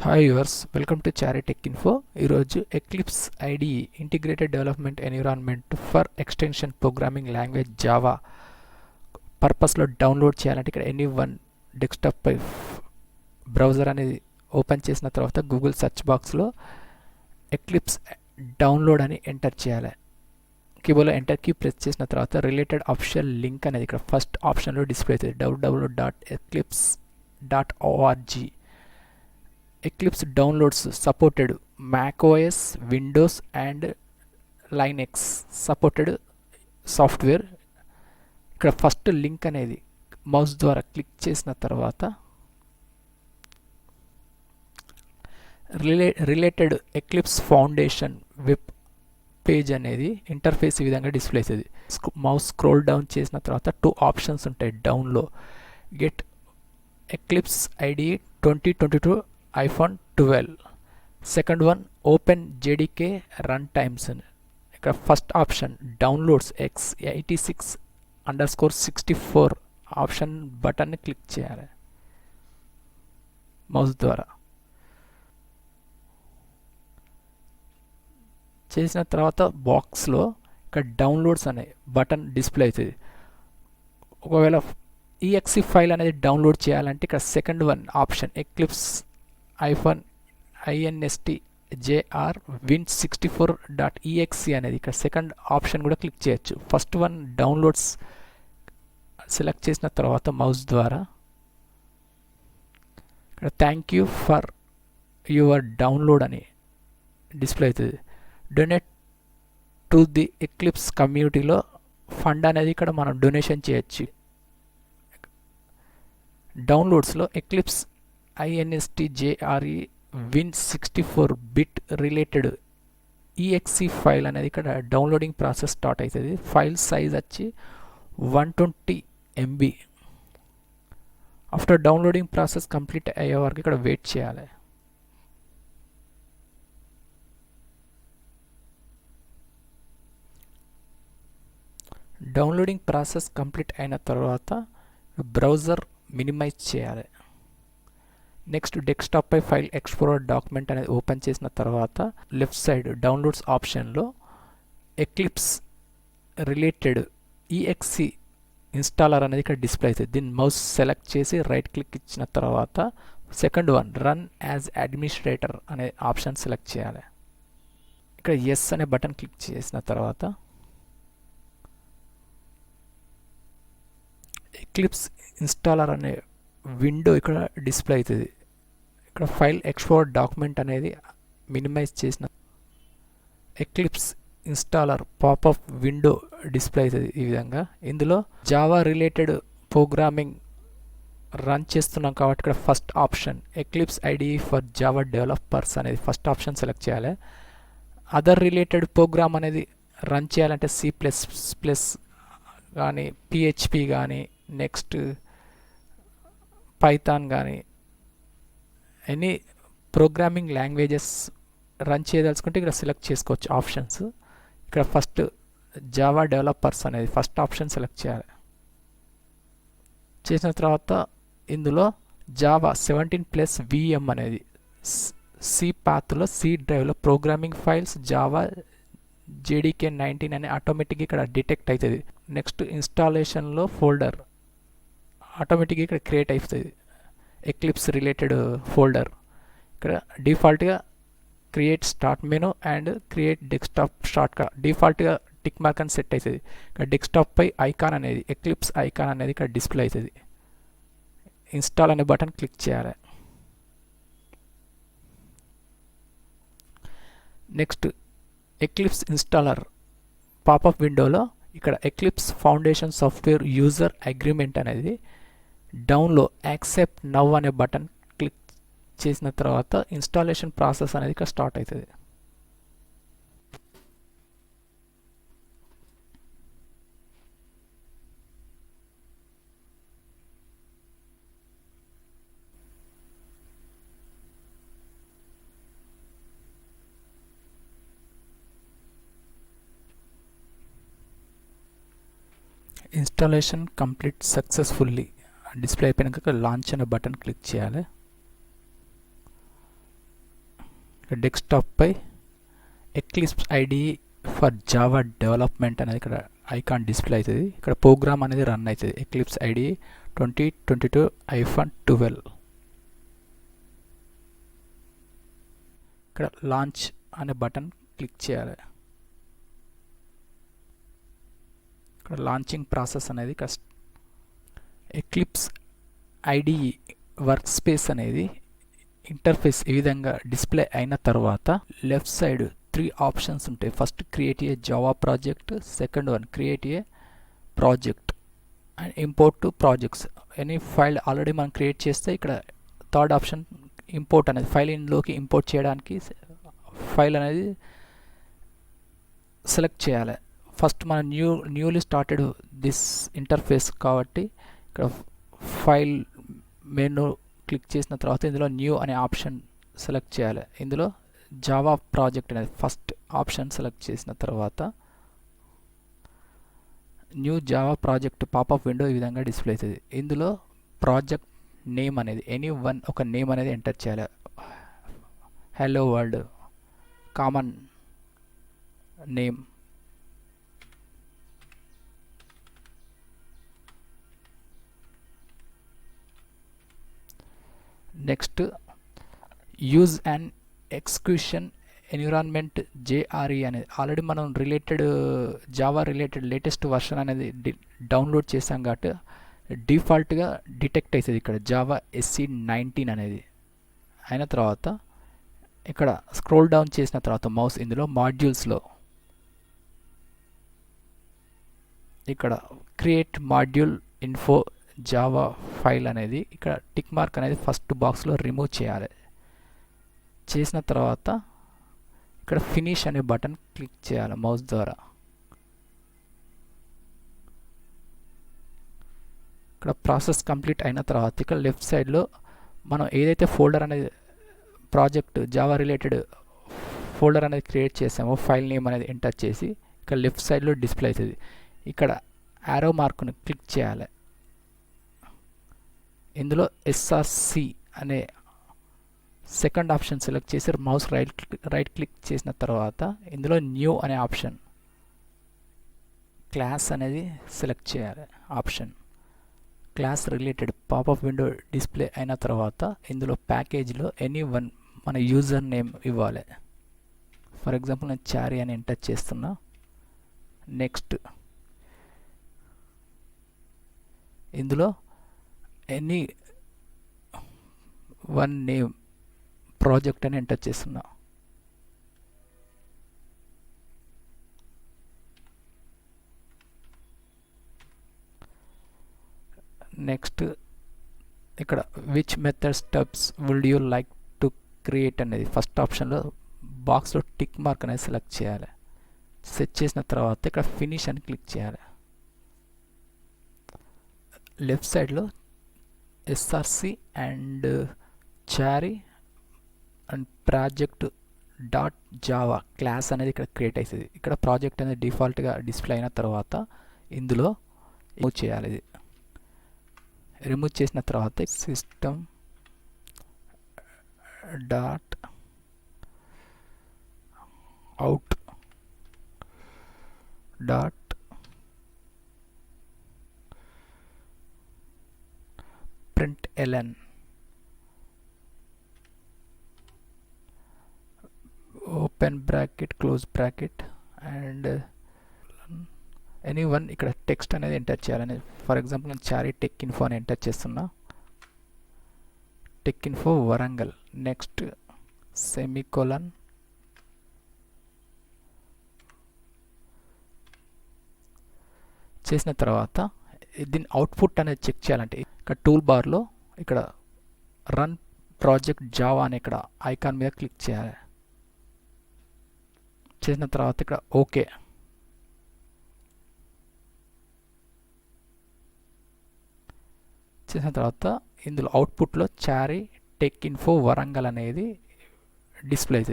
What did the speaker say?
Hi viewers, welcome to Chari tech info. ఈరోజు Eclipse IDE integrated development environment for extension programming language Java పర్పస్లో download చేయాలంటే ఇక్కడ any one డెస్క్టాప్పై browser అనేది open చేసిన తర్వాత గూగుల్ సెర్చ్ బాక్స్లో ఎక్లిప్స్ డౌన్లోడ్ అని ఎంటర్ చేయాలి. కీబోర్డ్లో ఎంటర్ కీ ప్రెస్ చేసిన తర్వాత రిలేటెడ్ అఫిషియల్ లింక్ అనేది ఇక్కడ ఫస్ట్ ఆప్షన్లో డిస్ప్లే అవుతుంది. www.eclipse.org. Eclipse downloads supported macOS, Windows and Linux supported software. ఇక్కడ ఫస్ట్ లింక్ అనేది మౌస్ ద్వారా క్లిక్ చేసిన తర్వాత related eclipse foundation web page అనేది ఇంటర్ఫేస్ ఈ విధంగా డిస్ప్లే అవుతుంది. మౌస్ స్క్రోల్ డౌన్ చేసిన తర్వాత 2 ఆప్షన్స్ ఉంటాయి డౌన్లో. Get eclipse ID 2022 iPhone 12. Second one, open JDK runtimes. ఇక్కడ first option downloads x86_64 option బటన్ని క్లిక్ చేయాలి మౌస్ ద్వారా. చేసిన తర్వాత బాక్స్లో ఇక్కడ డౌన్లోడ్స్ అనే బటన్ డిస్ప్లే అవుతుంది. ఒకవేళ exe ఫైల్ అనేది డౌన్లోడ్ చేయాలంటే ఇక్కడ second one option Eclipse iPhone instjr win64.exe అనేది ఇక్కడ సెకండ్ ఆప్షన్ కూడా క్లిక్ చేయొచ్చు. ఫస్ట్ వన్ డౌన్లోడ్స్ సెలెక్ట్ చేసిన తర్వాత మౌస్ ద్వారా ఇక్కడ thank you for your download అని డిస్ప్లే అవుతుంది. డొనేట్ టు ది ఎక్లిప్స్ కమ్యూనిటీలో ఫండ్ అనేది ఇక్కడ మనం డొనేషన్ చేయొచ్చు. డౌన్లోడ్స్లో Eclipse instjre win64 bit related exe file అనేది ఇక్కడ డౌన్లోడింగ్ ప్రాసెస్ స్టార్ట్ అవుతుంది. ఫైల్ సైజ్ వచ్చి 120 MB. After downloading process complete అయ్యే వరకు ఇక్కడ వెయిట్ చేయాలి. డౌన్లోడింగ్ ప్రాసెస్ కంప్లీట్ అయిన తర్వాత బ్రౌజర్ మినిమైజ్ చేయాలి. నెక్స్ట్ డెస్క్టాప్పై ఫైల్ ఎక్స్ప్లోరర్ డాక్యుమెంట్ అనేది ఓపెన్ చేసిన తర్వాత లెఫ్ట్ సైడ్ డౌన్లోడ్స్ ఆప్షన్లో ఎక్లిప్స్ రిలేటెడ్ exe ఇన్స్టాలర్ అనేది ఇక్కడ డిస్ప్లే అవుతుంది. దీన్ని మౌస్ సెలెక్ట్ చేసి రైట్ క్లిక్ ఇచ్చిన తర్వాత second one run as administrator అనే ఆప్షన్ సెలెక్ట్ చేయాలి. ఇక్కడ ఎస్ అనే బటన్ క్లిక్ చేసిన తర్వాత ఎక్లిప్స్ ఇన్స్టాలర్ అనే విండో ఇక్కడ డిస్ప్లే అవుతుంది. ఇక్కడ ఫైల్ ఎక్స్ప్లోర్ డాక్యుమెంట్ అనేది మినిమైజ్ చేసిన eclipse installer popup window display అవుతుంది ఈ విధంగా. ఇందులో జావా రిలేటెడ్ ప్రోగ్రామింగ్ రన్ చేస్తున్నాం కాబట్టి ఇక్కడ first option eclipse IDE for Java developers అనేది ఫస్ట్ ఆప్షన్ సెలెక్ట్ చేయాలి. అదర్ రిలేటెడ్ ప్రోగ్రామ్ అనేది రన్ చేయాలంటే C++ కానీ PHP కానీ నెక్స్ట్ పైథాన్ కానీ ఎనీ ప్రోగ్రామింగ్ లాంగ్వేజెస్ రన్ చేయదలుచుకుంటే ఇక్కడ సెలెక్ట్ చేసుకోవచ్చు ఆప్షన్స్. ఇక్కడ ఫస్ట్ జావా డెవలపర్స్ అనేది ఫస్ట్ ఆప్షన్ సెలెక్ట్ చేయాలి. చేసిన తర్వాత ఇందులో జావా 17+ VM అనేది సి పాత్లో సి డ్రైవ్లో ప్రోగ్రామింగ్ ఫైల్స్ జావా JDK 19 అనే ఆటోమేటిక్గా ఇక్కడ డిటెక్ట్ అవుతుంది. నెక్స్ట్ ఇన్స్టాలేషన్లో ఫోల్డర్ ఆటోమేటిక్గా ఇక్కడ క్రియేట్ అవుతుంది ఎక్లిప్స్ రిలేటెడ్ ఫోల్డర్. ఇక్కడ డిఫాల్ట్గా create start menu and create desktop short cut డిఫాల్ట్గా టిక్ మార్క్ అని సెట్ అవుతుంది. ఇక్కడ డెస్క్టాప్పై ఐకాన్ అనేది ఎక్లిప్స్ ఐకాన్ అనేది ఇక్కడ డిస్ప్లే అవుతుంది. ఇన్స్టాల్ అనే బటన్ క్లిక్ చేయాలి. నెక్స్ట్ ఎక్లిప్స్ ఇన్స్టాలర్ పాపప్ విండోలో ఇక్కడ eclipse foundation software user agreement అనేది డౌన్లో యాక్సెప్ట్ నవ్ అనే బటన్ క్లిక్ చేసిన తర్వాత ఇన్స్టాలేషన్ ప్రాసెస్ అనేది ఇక్కడ స్టార్ట్ అవుతుంది. ఇన్స్టాలేషన్ కంప్లీట్ సక్సెస్ఫుల్లీ డిస్ప్లే అయిపోయినాక లాంచ్ అనే బటన్ క్లిక్ చేయాలి. Desktop pi Eclipse IDE for Java development అనేది ఇక్కడ ఐకాన్ డిస్ప్లే అవుతుంది. ఇక్కడ ప్రోగ్రామ్ అనేది రన్ అవుతుంది. Eclipse IDE 2022-12. ఇక్కడ లాంచ్ అనే బటన్ క్లిక్ చేయాలి. ఇక్కడ లాంచింగ్ ప్రాసెస్ అనేది ఎక్లిప్స్ ఐడిఈ వర్క్ స్పేస్ అనేది ఇంటర్ఫేస్ ఈ విధంగా డిస్ప్లే అయిన తర్వాత లెఫ్ట్ సైడ్ 3 ఆప్షన్స్ ఉంటాయి. First create a Java project, second one create a project and import to projects. Any file already మనం క్రియేట్ చేస్తే ఇక్కడ థర్డ్ ఆప్షన్ ఇంపోర్ట్ అనేది ఫైల్ ఇందులోకి ఇంపోర్ట్ చేయడానికి ఫైల్ అనేది సెలెక్ట్ చేయాలి. ఫస్ట్ మనం న్యూలీ స్టార్టెడ్ దిస్ ఇంటర్ఫేస్ కాబట్టి ఇక్కడ ఫైల్ మెనూ క్లిక్ చేసిన తర్వాత ఇందులో న్యూ అనే ఆప్షన్ సెలెక్ట్ చేయాలి. ఇందులో జావా ప్రాజెక్ట్ అనేది ఫస్ట్ ఆప్షన్ సెలెక్ట్ చేసిన తర్వాత new Java project popup window ఈ విధంగా డిస్ప్లే అవుతుంది. ఇందులో ప్రాజెక్ట్ నేమ్ అనేది ఎనీ వన్ ఒక నేమ్ అనేది ఎంటర్ చేయాలి. Hello world common name, next use and execution environment JRE అనేది ఆల్రెడీ మనం జావా రిలేటెడ్ లేటెస్ట్ వర్షన్ అనేది డౌన్లోడ్ చేసాం కాబట్టి డిఫాల్ట్గా డిటెక్ట్ అవుతుంది ఇక్కడ జావా SE19 అనేది. అయిన తర్వాత ఇక్కడ స్క్రోల్ డౌన్ చేసిన తర్వాత మౌస్ ఇందులో మాడ్యూల్స్లో ఇక్కడ create module info Java file అనేది ఇక్కడ టిక్ మార్క్ అనేది ఫస్ట్ బాక్స్లో రిమూవ్ చేయాలి. చేసిన తర్వాత ఇక్కడ ఫినిష్ అనే బటన్ క్లిక్ చేయాలి మౌస్ ద్వారా. ఇక్కడ ప్రాసెస్ కంప్లీట్ అయిన తర్వాత ఇక్కడ లెఫ్ట్ సైడ్లో మనం ఏదైతే ఫోల్డర్ అనేది ప్రాజెక్ట్ జావా రిలేటెడ్ ఫోల్డర్ అనేది క్రియేట్ చేసామో ఫైల్ నేమ్ అనేది ఎంటర్ చేసి ఇక్కడ లెఫ్ట్ సైడ్లో డిస్ప్లే అవుతుంది. ఇక్కడ యారో మార్క్ను క్లిక్ చేయాలి. ఇందులో SRC అనే సెకండ్ ఆప్షన్ సెలెక్ట్ చేసి మౌస్ రైట్ క్లిక్ చేసిన తర్వాత ఇందులో న్యూ అనే ఆప్షన్ క్లాస్ అనేది సెలెక్ట్ చేయాలి. Option class related popup window display అయిన తర్వాత ఇందులో ప్యాకేజ్లో ఎనీ వన్ మన యూజర్ నేమ్ ఇవ్వాలి. ఫర్ ఎగ్జాంపుల్ నేను చారీ అని ఎంటర్ చేస్తున్నా. నెక్స్ట్ ఇందులో ఎనీ వన్ నేమ్ ప్రాజెక్ట్ అని ఎంటర్ చేస్తున్నా. నెక్స్ట్ ఇక్కడ which method steps would you like to create అనేది ఫస్ట్ ఆప్షన్లో బాక్స్లో టిక్ మార్క్ అనేది సెలెక్ట్ చేయాలి. సెట్ చేసిన తర్వాత ఇక్కడ ఫినిష్ అని క్లిక్ చేయాలి. లెఫ్ట్ సైడ్లో SRC and Chari and project dot Java class అనేది ఇక్కడ క్రియేట్ అవుతుంది. ఇక్కడ ప్రాజెక్ట్ అనేది డిఫాల్ట్గా డిస్ప్లే అయిన తర్వాత ఇందులో రిమూవ్ చేయాలి. ఇది రిమూవ్ చేసిన తర్వాత system dot out dot println open bracket close bracket and any one ఇక్కడ టెక్స్ట్ అనేది ఎంటర్ చేయాలని. ఫర్ ఎగ్జాంపుల్ నేను చారీ టెక్ ఇన్ఫో అని ఎంటర్ చేస్తున్నా. Tech info Warangal. Next semicolon చేసిన తర్వాత దీని అవుట్పుట్ అనేది చెక్ చేయాలంటే ఇక్కడ టూల్ బార్లో ఇక్కడ రన్ ప్రాజెక్ట్ జావా అని ఇక్కడ ఐకాన్ మీద క్లిక్ చేయాలి. చేసిన తర్వాత ఇక్కడ ఓకే. చేసిన తర్వాత ఇందులో అవుట్పుట్లో చారీ టెక్ ఇన్ఫో వరంగల్ అనేది డిస్ప్లే అవుతుంది.